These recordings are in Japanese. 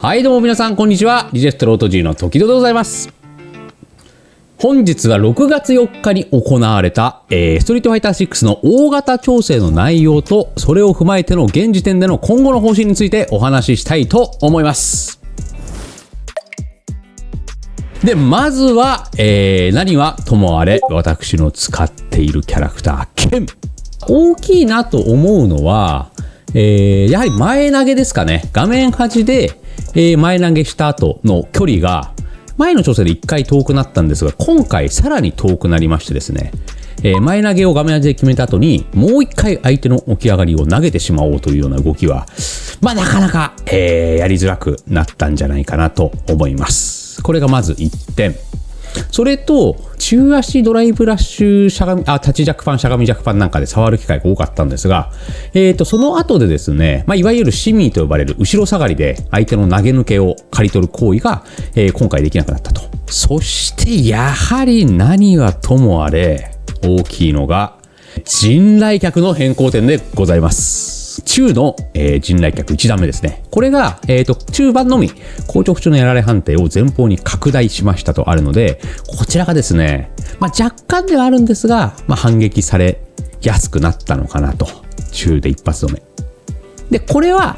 はいどうも皆さんこんにちは。リジェストロート G の時戸でございます。本日は6月4日に行われた、ストリートファイター6の大型調整の内容と、それを踏まえての現時点での今後の方針についてお話ししたいと思います。で、まずは、何はともあれ私の使っているキャラクター剣。大きいなと思うのは、やはり前投げですかね。画面端で、前投げした後の距離が前の調整で1回遠くなったんですが、今回さらに遠くなりましてですね、前投げを画面端で決めた後にもう1回相手の起き上がりを投げてしまおうというような動きはなかなか、やりづらくなったんじゃないかなと思います。これがまず1点。それと中足ドライブラッシュしゃがみ立ちジャックパンしゃがみジャックパンなんかで触る機会が多かったんですが、その後でですね、いわゆるシミーと呼ばれる後ろ下がりで相手の投げ抜けを刈り取る行為が、今回できなくなったと。そしてやはり何はともあれ大きいのが陣来脚の変更点でございます。中の、陣来脚1段目ですね。これが、中盤のみ硬直中のやられ判定を前方に拡大しましたとあるので、こちらがですね、若干ではあるんですが、反撃されやすくなったのかなと。中で一発止めで、これは、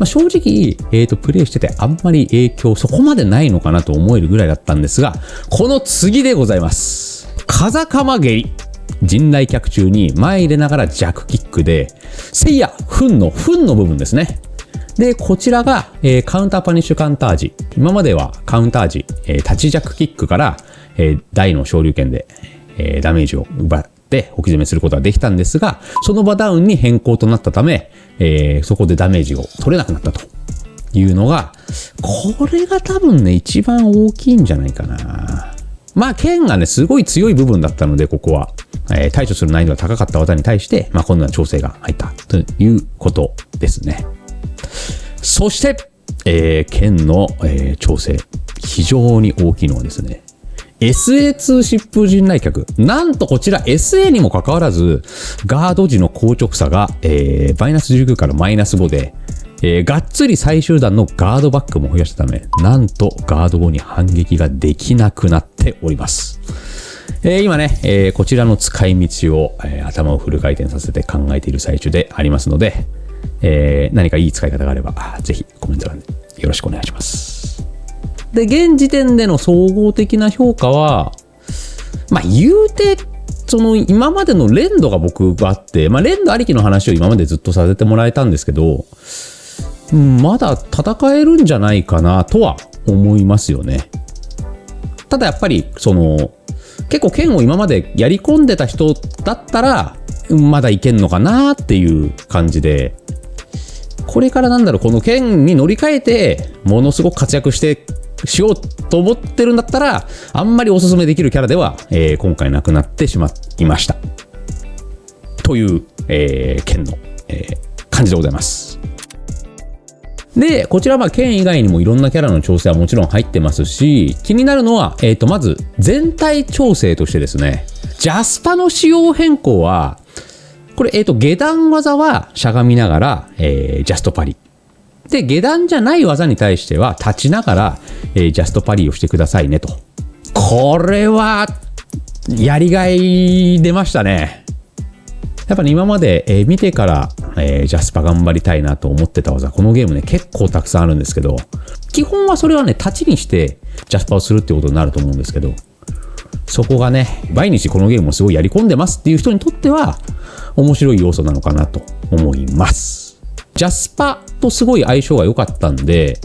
正直、プレイしててあんまり影響そこまでないのかなと思えるぐらいだったんですが、この次でございます。風釜蹴り。陣来脚中に前入れながら弱キックで、せいや、糞の部分ですね。で、こちらが、カウンターパニッシュカウンター時。今まではカウンター時、立ち弱キックから、大の昇竜拳で、ダメージを奪って置き詰めすることができたんですが、その場ダウンに変更となったため、そこでダメージを取れなくなったというのが、これが多分ね、一番大きいんじゃないかな。剣がね、すごい強い部分だったので、ここは。対処する難易度が高かった技に対して、こんな調整が入ったということですね。そして、剣の、調整、非常に大きいのはですね、SA2 疾風陣来脚。なんとこちら SA にもかかわらず、ガード時の硬直差が、マイナス19からマイナス5で、がっつり最終段のガードバックも増やしたため、なんとガード後に反撃ができなくなっております。今ね、こちらの使い道を、頭をフル回転させて考えている最中でありますので、何かいい使い方があればぜひコメント欄でよろしくお願いします。で、現時点での総合的な評価は言うてその今までの連動が僕はあって、連動ありきの話を今までずっとさせてもらえたんですけど、まだ戦えるんじゃないかなとは思いますよね。ただやっぱり結構剣を今までやり込んでた人だったらまだいけんのかなっていう感じで、これからこの剣に乗り換えてものすごく活躍しようと思ってるんだったら、あんまりおすすめできるキャラでは、今回なくなってしまいましたという、剣の、感じでございます。で、こちらは剣以外にもいろんなキャラの調整はもちろん入ってますし、気になるのは、まず全体調整としてですね、ジャスパの仕様変更は、これ、下段技はしゃがみながら、ジャストパリ。で、下段じゃない技に対しては立ちながら、ジャストパリをしてくださいねと。これは、やりがい出ましたね。やっぱり今まで、見てから、ジャスパ頑張りたいなと思ってた技、このゲームね結構たくさんあるんですけど、基本はそれはね立ちにしてジャスパをするってことになると思うんですけど、そこがね毎日このゲームをすごいやり込んでますっていう人にとっては面白い要素なのかなと思います。ジャスパとすごい相性が良かったんで、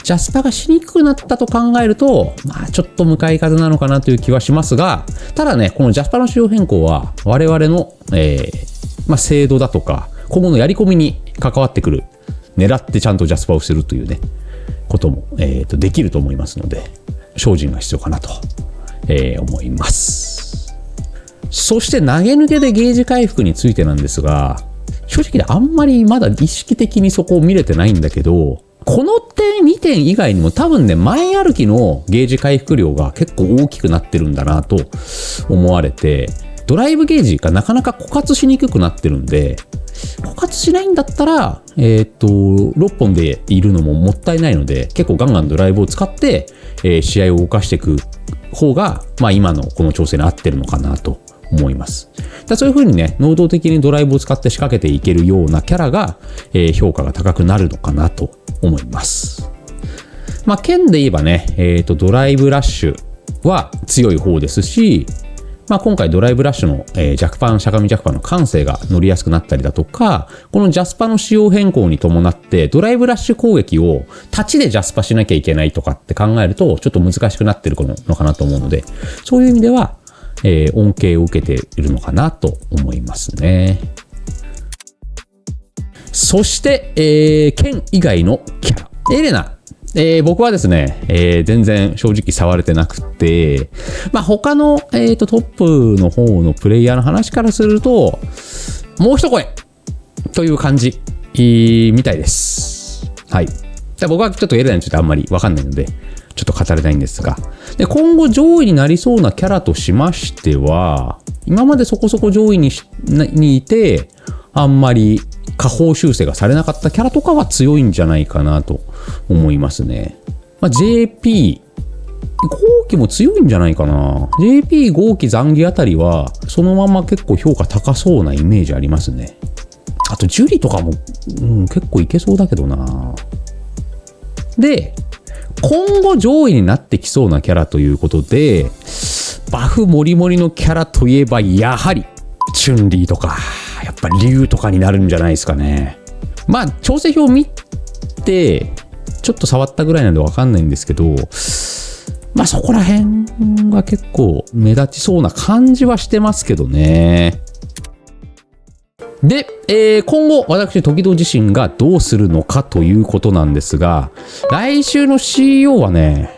ジャスパがしにくくなったと考えるとちょっと向かい風なのかなという気はしますが、ただねこのジャスパの仕様変更は我々の、精度だとか今後のやり込みに関わってくる、狙ってちゃんとジャスパをするというねことも、できると思いますので、精進が必要かなと、思います。そして投げ抜けでゲージ回復についてなんですが、正直あんまりまだ意識的にそこを見れてないんだけど、この点2点以外にも多分ね前歩きのゲージ回復量が結構大きくなってるんだなと思われて、ドライブゲージがなかなか枯渇しにくくなってるんで、枯渇しないんだったら、6本でいるのももったいないので、結構ガンガンドライブを使って、試合を動かしていく方が、今のこの調整に合ってるのかなと思います。そういう風にね、能動的にドライブを使って仕掛けていけるようなキャラが、評価が高くなるのかなと思います。剣で言えばね、ドライブラッシュは強い方ですし、今回ドライブラッシュの、弱パン、しゃがみ弱パンの感性が乗りやすくなったりだとか、このジャスパの仕様変更に伴ってドライブラッシュ攻撃を立ちでジャスパしなきゃいけないとかって考えるとちょっと難しくなってるのかなと思うので、そういう意味では、恩恵を受けているのかなと思いますね。そして、剣以外のキャラ。エレナ。僕はですね、全然正直触れてなくて、他の、トップの方のプレイヤーの話からすると、もう一声という感じ、みたいです。はい。僕はちょっとエレナについてあんまりわかんないので、ちょっと語れないんですが。で、今後上位になりそうなキャラとしましては、今までそこそこ上位にいて、あんまり下方修正がされなかったキャラとかは強いんじゃないかなと思いますね。JP 豪輝も強いんじゃないかな。JP 豪輝残儀あたりはそのまま結構評価高そうなイメージありますね。あとジュリとかも、結構いけそうだけどな。で、今後上位になってきそうなキャラということで、バフモリモリのキャラといえばやはりチュンリーとかやっぱ竜とかになるんじゃないですかね。調整表見てちょっと触ったぐらいなんで分かんないんですけど、そこら辺が結構目立ちそうな感じはしてますけどね。で、今後私時々自身がどうするのかということなんですが、来週の CEO はね、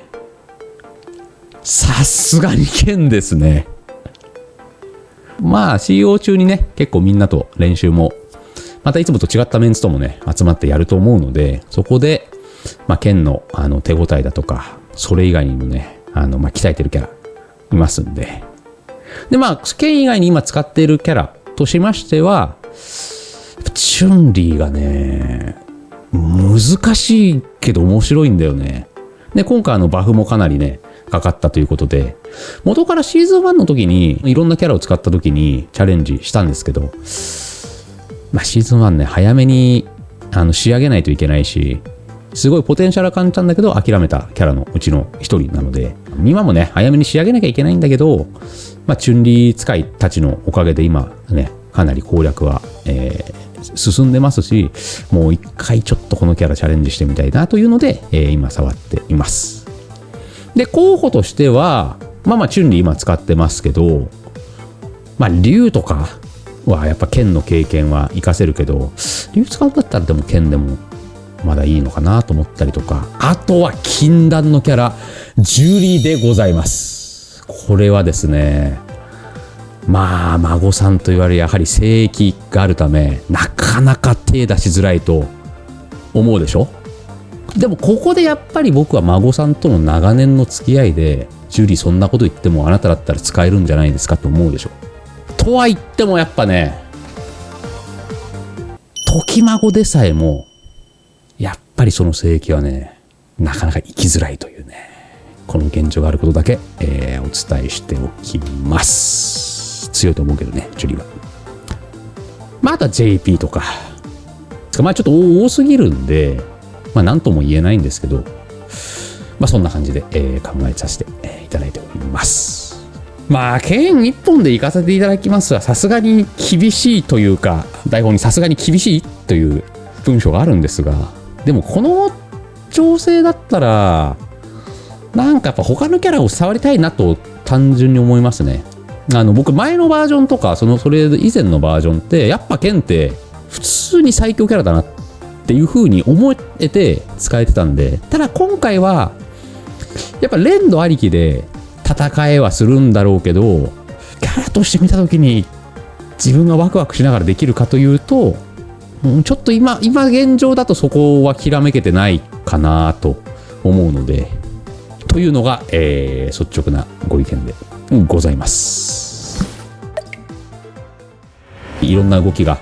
さすがに剣ですね。CEO 中にね、結構みんなと練習もまたいつもと違ったメンツともね集まってやると思うので、そこで剣の手応えだとか、それ以外にもね鍛えてるキャラいますんで、剣以外に今使っているキャラとしましては、チュンリーがね難しいけど面白いんだよね。で、今回バフもかなりねかかったということで、元からシーズン1の時にいろんなキャラを使った時にチャレンジしたんですけど、シーズン1ね早めに仕上げないといけないし、すごいポテンシャルは感じたんだけど諦めたキャラのうちの一人なので、今もね早めに仕上げなきゃいけないんだけど、チュンリー使いたちのおかげで今ねかなり攻略は、進んでますし、もう一回ちょっとこのキャラチャレンジしてみたいなというので、今触っています。で、候補としてはチュンリー今使ってますけど、竜とかはやっぱ剣の経験は活かせるけど、竜使うんだったらでも剣でもまだいいのかなと思ったりとか、あとは禁断のキャラジュリでございます。これはですね、孫さんと言われるやはり聖域があるためなかなか手出しづらいと思うでしょ。でもここでやっぱり僕は孫さんとの長年の付き合いで、ジュリそんなこと言ってもあなただったら使えるんじゃないですかと思うでしょ。とは言ってもやっぱね、時孫でさえもやっぱりその聖域はねなかなか生きづらいというね、この現状があることだけ、お伝えしておきます。強いと思うけどね、ジュリは。あとは JP とかちょっと多すぎるんで何とも言えないんですけど、そんな感じで、考えさせていただいております。剣一本で行かせていただきますはさすがに厳しいというか、台本にさすがに厳しいという文章があるんですが、でもこの調整だったらやっぱ他のキャラを触りたいなと単純に思いますね。僕前のバージョンとかそれ以前のバージョンってやっぱ剣って普通に最強キャラだなっていう風に思えて使えてたんで、ただ今回はやっぱ連動ありきで戦えはするんだろうけど、キャラとして見た時に自分がワクワクしながらできるかというと、ちょっと今現状だとそこはきらめけてないかなと思うので、というのが、率直なご意見でございます。いろんな動きが、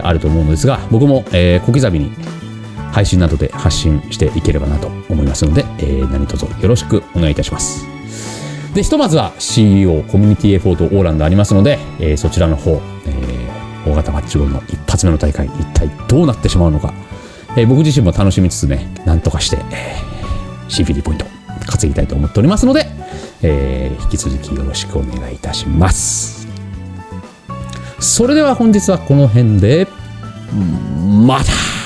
あると思うのですが、僕も、小刻みに配信などで発信していければなと思いますので、何卒よろしくお願いいたします。で、ひとまずは CEO コミュニティエフォートオーランドありますので、そちらの方、大型マッチ後の一発目の大会、一体どうなってしまうのか、僕自身も楽しみつつね、なんとかして、CPD ポイント稼ぎたいと思っておりますので、引き続きよろしくお願いいたします。それでは本日はこの辺で、また。